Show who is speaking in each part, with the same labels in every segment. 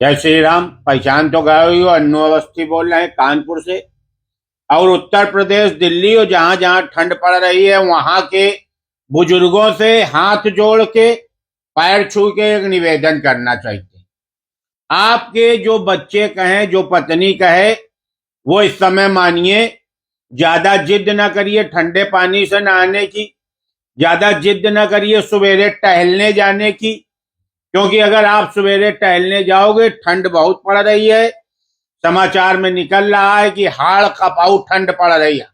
Speaker 1: जय श्री राम। पहचान तो गए ही हो, अन्नू अवस्थी बोल रहे हैं कानपुर से। और उत्तर प्रदेश, दिल्ली और जहां जहां ठंड पड़ रही है वहां के बुजुर्गों से हाथ जोड़ के पैर छू के एक निवेदन करना चाहिए। आपके जो बच्चे कहें, जो पत्नी कहे, वो इस समय मानिए। ज्यादा जिद ना करिए ठंडे पानी से नहाने की, ज्यादा जिद ना करिए सवेरे टहलने जाने की, क्योंकि अगर आप सवेरे टहलने जाओगे, ठंड बहुत पड़ रही है। समाचार में निकल रहा है कि हाड़ कपाऊ ठंड पड़ रही है।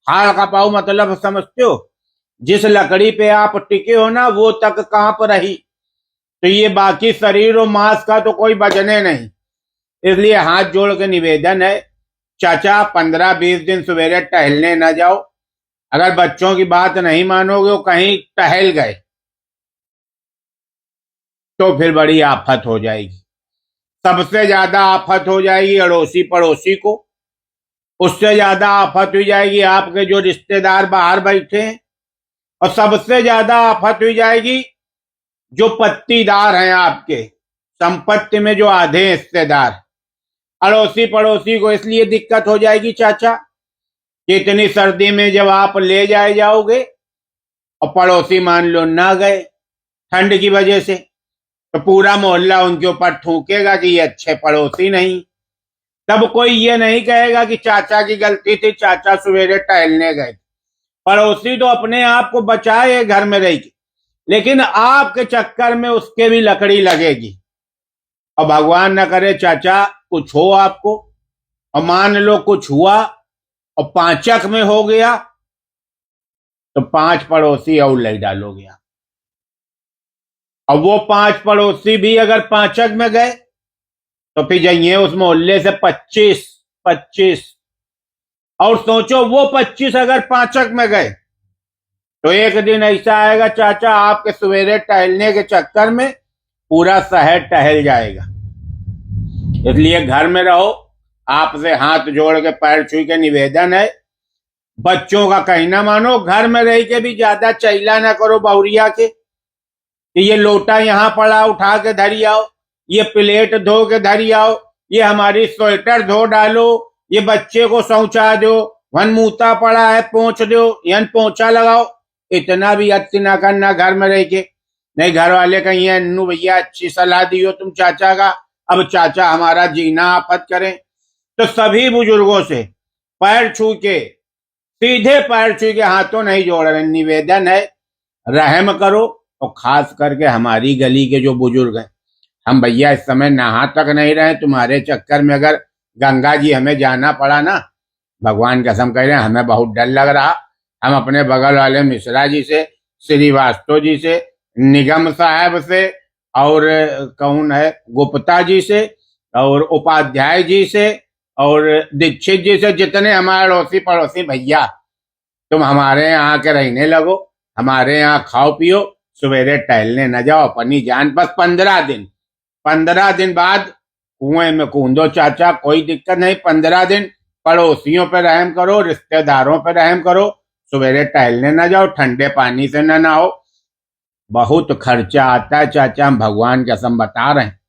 Speaker 1: हाड़ कपाऊ मतलब समझते हो? जिस लकड़ी पे आप टिके हो ना, वो तक कांप रही। तो ये बाकी शरीर और मांस का तो कोई बचने नहीं। इसलिए हाथ जोड़ के निवेदन है, चाचा 15-20 दिन सवेरे टहलने न जाओ। अगर बच्चों की बात नहीं मानोगे, वो कहीं टहल गए तो फिर बड़ी आफत हो जाएगी। सबसे ज्यादा आफत हो जाएगी अड़ोसी पड़ोसी को। उससे ज्यादा आफत हो जाएगी आपके जो रिश्तेदार बाहर बैठे हैं। और सबसे ज्यादा आफत हो जाएगी जो पत्तीदार हैं आपके, संपत्ति में जो आधे हिस्सेदार। अड़ोसी पड़ोसी को इसलिए दिक्कत हो जाएगी चाचा कि इतनी सर्दी में जब आप ले जाओगे और पड़ोसी मान लो ना गए ठंड की वजह से, तो पूरा मोहल्ला उनके ऊपर थूकेगा कि ये अच्छे पड़ोसी नहीं। तब कोई ये नहीं कहेगा कि चाचा की गलती थी, चाचा सवेरे टहलने गए। पड़ोसी तो अपने आप को बचाए घर में रहेगी, लेकिन आपके चक्कर में उसके भी लकड़ी लगेगी। और भगवान न करे चाचा कुछ हो आपको, और मान लो कुछ हुआ और पांचक में हो गया, तो 5 पड़ोसी और ले डालोगे आप। और वो 5 पड़ोसी भी अगर पांचक में गए तो फिर जाइए उस मोहल्ले से 25 और सोचो वो 25 अगर पांचक में गए तो एक दिन ऐसा आएगा चाचा आपके सवेरे टहलने के चक्कर में पूरा शहर टहल जाएगा। इसलिए घर में रहो। आपसे हाथ जोड़ के पैर छू के निवेदन है, बच्चों का कहना मानो। घर में रह के भी ज्यादा चैला ना करो बहुरिया के कि ये लोटा यहाँ पड़ा उठा के धरी आओ, ये प्लेट धो के धरी आओ, ये हमारी स्वेटर धो डालो, ये बच्चे को शौचा दो, वन मूता पड़ा है पोंछ दो, यन पोंछा लगाओ। इतना भी अति ना करना घर में रह के। नहीं, घर वाले कहीं अन्नू भैया अच्छी सलाह दियो तुम चाचा का, अब चाचा हमारा जीना आफत करें। तो सभी बुजुर्गों से पैर छू के, सीधे पैर छू के, हाथों नहीं जोड़ रहे, निवेदन है रहम करो। और खास करके हमारी गली के जो बुजुर्ग हैं, हम भैया इस समय नहा तक नहीं रहे। तुम्हारे चक्कर में अगर गंगा जी हमें जाना पड़ा ना, भगवान कसम कह रहे हैं, हमें बहुत डर लग रहा। हम अपने बगल वाले मिश्रा जी से, श्रीवास्तव जी से, निगम साहब से, और कौन है गुप्ता जी से, और उपाध्याय जी से, और दीक्षित जी से, जितने हमारे अड़ोसी पड़ोसी भैया, तुम हमारे यहाँ आके रहने लगो, हमारे यहाँ खाओ पियो, सवेरे टहलने न जाओ, अपनी जान। बस 15 दिन बाद कुएं में कूदो चाचा, कोई दिक्कत नहीं। 15 दिन पड़ोसियों पे रहम करो, रिश्तेदारों पे रहम करो, सवेरे टहलने न जाओ, ठंडे पानी से न नहाओ। बहुत खर्चा आता है चाचा, हम भगवान कसम बता रहे हैं।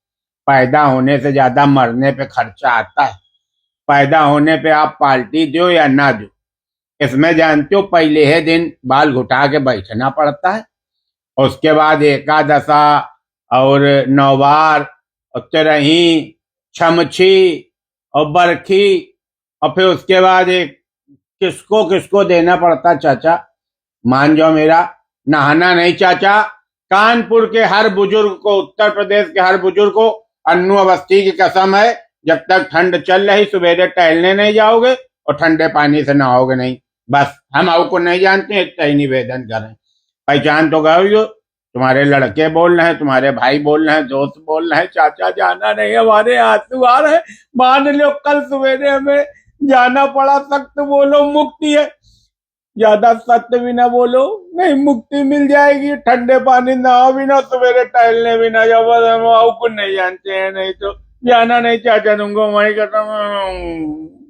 Speaker 1: पैदा होने से ज्यादा मरने पे खर्चा आता है। पैदा होने पे आप पार्टी दो या ना दो, इसमें जानते हो पहले ही दिन बाल घुटा के बैठना पड़ता है। उसके बाद एकादशा और नौबार और तिरही, छमछी और बरखी, और फिर उसके बाद एक किसको किसको देना पड़ता चाचा, मान जाओ मेरा। नहाना नहीं चाचा। कानपुर के हर बुजुर्ग को, उत्तर प्रदेश के हर बुजुर्ग को अन्नू अवस्थी की कसम है, जब तक ठंड चल रही सवेरे टहलने नहीं जाओगे और ठंडे पानी से नहाओगे नहीं। बस हम आपको नहीं जानते, इतना ही निवेदन करें। पहचान तो गए हो, तुम्हारे लड़के बोल रहे हैं, तुम्हारे भाई बोल रहे हैं, दोस्त बोल रहे हैं, चाचा जाना नहीं, हमारे आंसू आ रहे हैं। मान लो कल सवेरे हमें जाना पड़ा, सख्त बोलो मुक्ति है, ज्यादा सत्य भी ना बोलो, नहीं मुक्ति मिल जाएगी। ठंडे पानी नहाओ भी ना, सवेरे टहलने भी ना जाओ, बस हम आपको नहीं जानते हैं। नहीं तो जाना नहीं चाचा, तुमको वहीं खत्म।